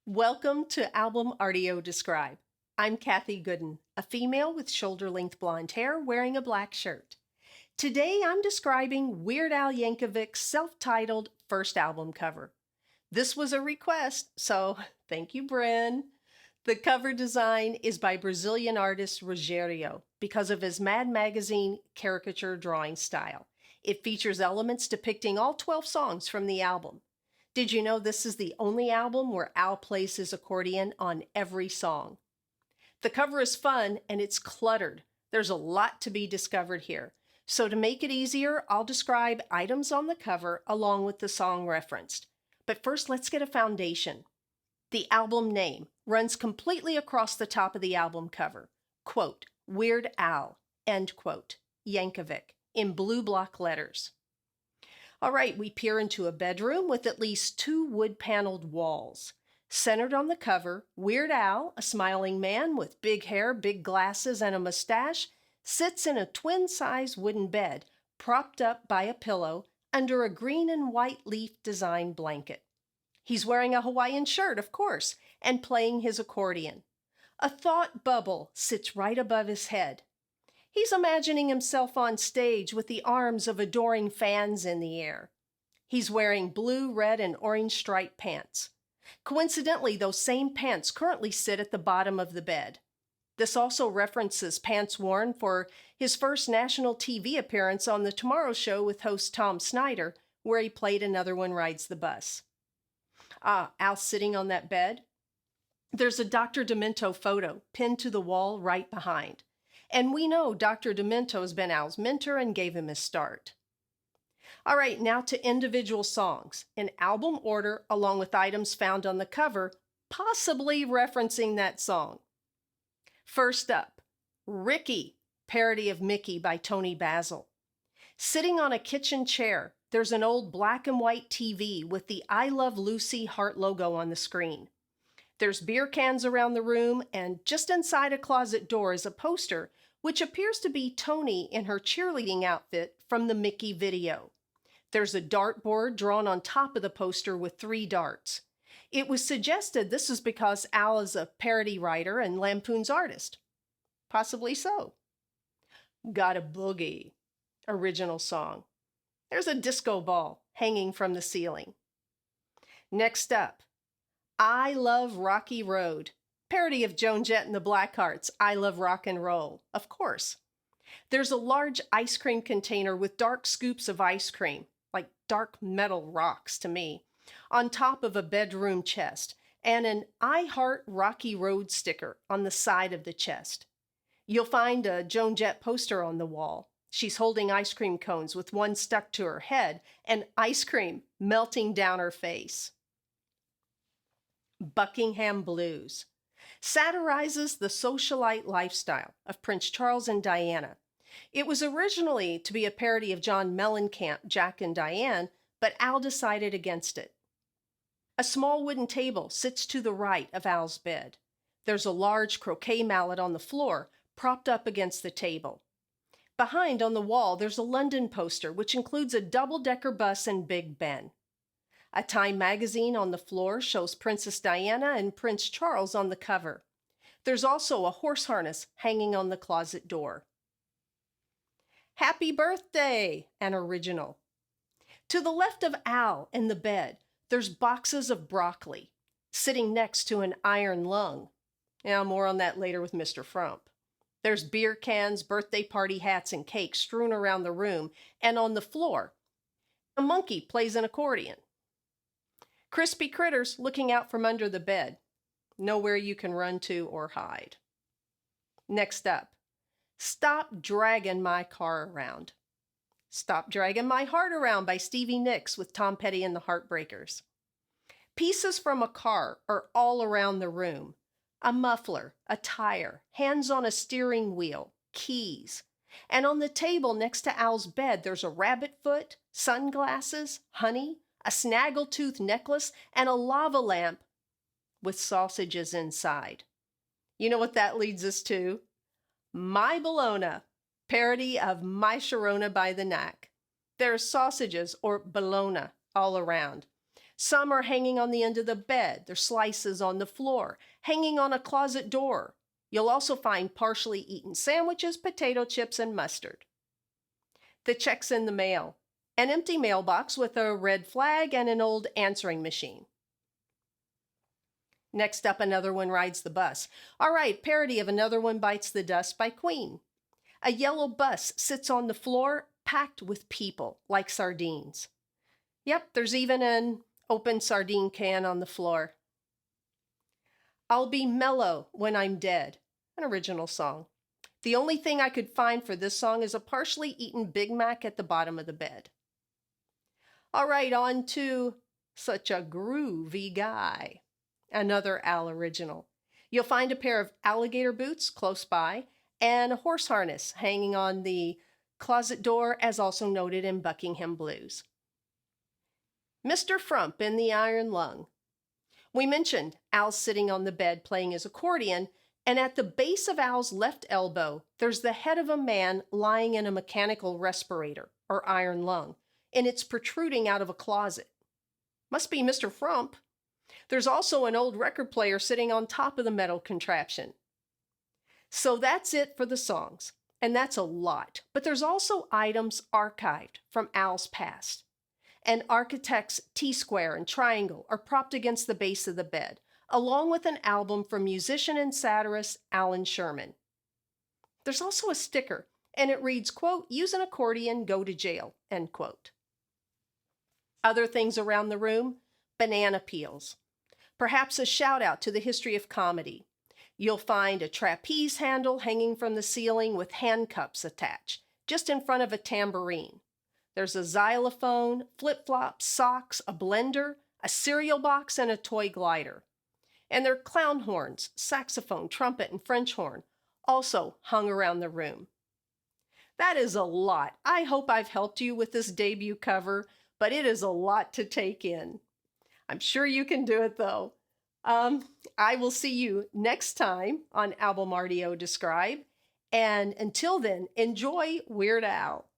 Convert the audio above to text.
Welcome to Album ARTIO Describe. I'm Kathy Gooden, a female with shoulder-length blonde hair wearing a black shirt. Today I'm describing Weird Al Yankovic's self-titled first album cover. This was a request, so thank you, Bryn. The cover design is by Brazilian artist Rogério because of his Mad Magazine caricature drawing style. It features elements depicting all 12 songs from the album. Did you know this is the only album where Al plays his accordion on every song? The cover is fun and it's cluttered. There's a lot to be discovered here. So to make it easier, I'll describe items on the cover along with the song referenced. But first, let's get a foundation. The album name runs completely across the top of the album cover. Quote, Weird Al, end quote, Yankovic, in blue block letters. All right, we peer into a bedroom with at least 2 wood-paneled walls. Centered on the cover, Weird Al, a smiling man with big hair, big glasses, and a mustache, sits in a twin-size wooden bed, propped up by a pillow under a green and white leaf design blanket. He's wearing a Hawaiian shirt, of course, and playing his accordion. A thought bubble sits right above his head. He's imagining himself on stage with the arms of adoring fans in the air. He's wearing blue, red, and orange striped pants. Coincidentally, those same pants currently sit at the bottom of the bed. This also references pants worn for his first national TV appearance on The Tomorrow Show with host Tom Snyder, where he played Another One Rides the Bus. Al sitting on that bed. There's a Dr. Demento photo pinned to the wall right behind. And we know Dr. Demento has been Al's mentor and gave him his start. All right, now to individual songs, in album order along with items found on the cover, possibly referencing that song. First up, Ricky, parody of Mickey by Tony Basil. Sitting on a kitchen chair, there's an old black and white TV with the I Love Lucy heart logo on the screen. There's beer cans around the room, and just inside a closet door is a poster which appears to be Tony in her cheerleading outfit from the Mickey video. There's a dartboard drawn on top of the poster with 3 darts. It was suggested this is because Al is a parody writer and Lampoon's artist. Possibly so. Gotta Boogie, original song. There's a disco ball hanging from the ceiling. Next up, I Love Rocky Road, parody of Joan Jett and the Blackhearts' I Love Rock and Roll, of course. There's a large ice cream container with dark scoops of ice cream, like dark metal rocks to me, on top of a bedroom chest, and an I Heart Rocky Road sticker on the side of the chest. You'll find a Joan Jett poster on the wall. She's holding ice cream cones with one stuck to her head and ice cream melting down her face. Buckingham Blues satirizes the socialite lifestyle of Prince Charles and Diana. It was originally to be a parody of John Mellencamp, Jack and Diane, but Al decided against it. A small wooden table sits to the right of Al's bed. There's a large croquet mallet on the floor, propped up against the table. Behind on the wall, there's a London poster, which includes a double-decker bus and Big Ben. A Time magazine on the floor shows Princess Diana and Prince Charles on the cover. There's also a horse harness hanging on the closet door. Happy Birthday, an original. To the left of Al in the bed, there's boxes of broccoli, sitting next to an iron lung. Now, more on that later with Mr. Frump. There's beer cans, birthday party hats, and cake strewn around the room, and on the floor, a monkey plays an accordion. Crispy critters looking out from under the bed. Nowhere you can run to or hide. Next up, Stop Dragging My Car Around. Stop Dragging My Heart Around by Stevie Nicks with Tom Petty and the Heartbreakers. Pieces from a car are all around the room. A muffler, a tire, hands on a steering wheel, keys. And on the table next to Al's bed, there's a rabbit foot, sunglasses, honey, a snaggletooth necklace, and a lava lamp with sausages inside. You know what that leads us to? My Bologna, parody of My Sharona by the Knack. There's sausages, or bologna, all around. Some are hanging on the end of the bed, their slices on the floor, hanging on a closet door. You'll also find partially eaten sandwiches, potato chips, and mustard. The checks in the mail. An empty mailbox with a red flag and an old answering machine. Next up, Another One Rides the Bus. All right, parody of Another One Bites the Dust by Queen. A yellow bus sits on the floor, packed with people, like sardines. Yep, there's even an open sardine can on the floor. I'll Be Mellow When I'm Dead, an original song. The only thing I could find for this song is a partially eaten Big Mac at the bottom of the bed. All right, on to Such a Groovy Guy, another Al original. You'll find a pair of alligator boots close by and a horse harness hanging on the closet door, as also noted in Buckingham Blues. Mr. Frump in the Iron Lung. We mentioned Al sitting on the bed playing his accordion, and at the base of Al's left elbow, there's the head of a man lying in a mechanical respirator, or iron lung, and it's protruding out of a closet. Must be Mr. Frump. There's also an old record player sitting on top of the metal contraption. So that's it for the songs, and that's a lot, but there's also items archived from Al's past. An architect's T-square and triangle are propped against the base of the bed, along with an album from musician and satirist Alan Sherman. There's also a sticker, and it reads, quote, "Use an accordion, go to jail," end quote. Other things around the room, banana peels. Perhaps a shout out to the history of comedy. You'll find a trapeze handle hanging from the ceiling with handcuffs attached, just in front of a tambourine. There's a xylophone, flip-flops, socks, a blender, a cereal box, and a toy glider. And there are clown horns, saxophone, trumpet, and French horn, also hung around the room. That is a lot. I hope I've helped you with this debut cover, but it is a lot to take in. I'm sure you can do it, though. I will see you next time on Album ARTIO Describe. And until then, enjoy Weird Al.